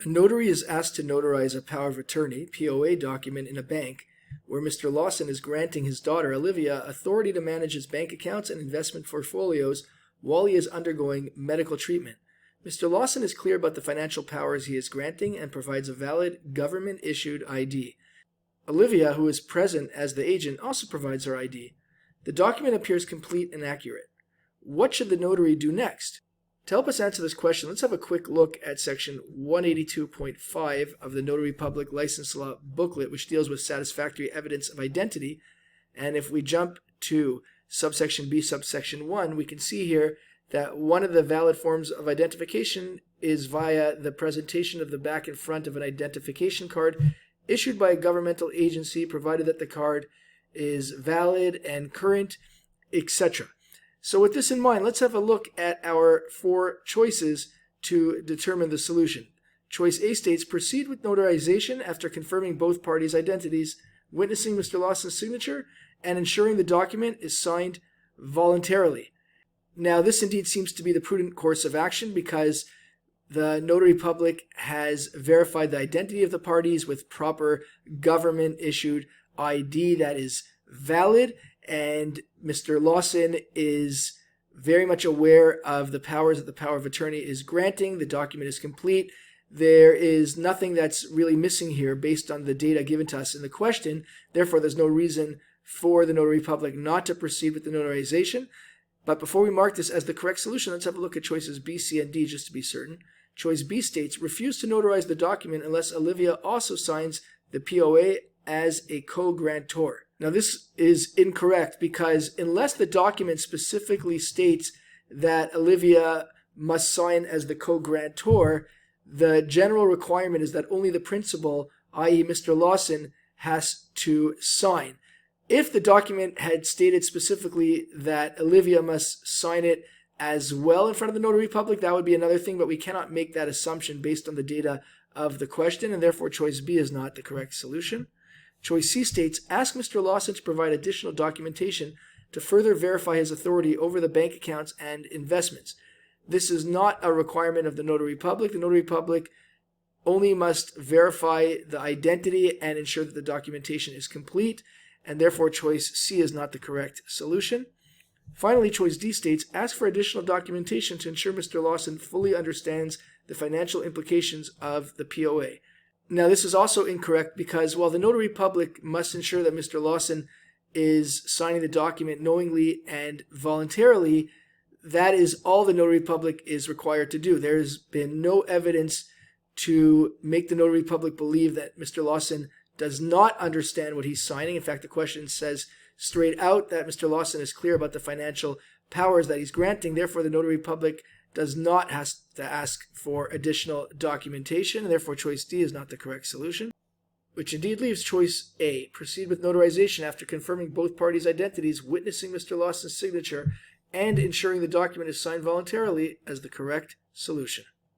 A notary is asked to notarize a power of attorney, POA, document in a bank where Mr. Lawson is granting his daughter, Olivia, authority to manage his bank accounts and investment portfolios while he is undergoing medical treatment. Mr. Lawson is clear about the financial powers he is granting and provides a valid government-issued ID. Olivia, who is present as the agent, also provides her ID. The document appears complete and accurate. What should the notary do next? To help us answer this question, let's have a quick look at section 182.5 of the Notary Public License Law booklet, which deals with satisfactory evidence of identity. And if we jump to subsection B, subsection 1, we can see here that one of the valid forms of identification is via the presentation of the back and front of an identification card issued by a governmental agency, provided that the card is valid and current, etc. So with this in mind, let's have a look at our 4 choices to determine the solution. Choice A states, proceed with notarization after confirming both parties' identities, witnessing Mr. Lawson's signature, and ensuring the document is signed voluntarily. Now, this indeed seems to be the prudent course of action because the Notary Public has verified the identity of the parties with proper government-issued ID that is valid, and Mr. Lawson is very much aware of the powers that the power of attorney is granting. The document is complete. There is nothing that's really missing here based on the data given to us in the question. Therefore, there's no reason for the Notary Public not to proceed with the notarization. But before we mark this as the correct solution, let's have a look at choices B, C, and D just to be certain. Choice B states, refuse to notarize the document unless Olivia also signs the POA as a co-grantor. Now, this is incorrect because unless the document specifically states that Olivia must sign as the co-grantor, the general requirement is that only the principal, i.e. Mr. Lawson, has to sign. If the document had stated specifically that Olivia must sign it as well in front of the Notary Public, that would be another thing, but we cannot make that assumption based on the data of the question, and therefore choice B is not the correct solution. Choice C states, ask Mr. Lawson to provide additional documentation to further verify his authority over the bank accounts and investments. This is not a requirement of the Notary Public. The Notary Public only must verify the identity and ensure that the documentation is complete, and therefore choice C is not the correct solution. Finally, choice D states, ask for additional documentation to ensure Mr. Lawson fully understands the financial implications of the POA. Now, this is also incorrect because while the Notary Public must ensure that Mr. Lawson is signing the document knowingly and voluntarily, that is all the Notary Public is required to do. There has been no evidence to make the Notary Public believe that Mr. Lawson does not understand what he's signing. In fact, the question says straight out that Mr. Lawson is clear about the financial powers that he's granting. Therefore, the Notary Public does not have to ask for additional documentation, and therefore choice D is not the correct solution, which indeed leaves choice A, proceed with notarization after confirming both parties' identities, witnessing Mr. Lawson's signature, and ensuring the document is signed voluntarily, as the correct solution.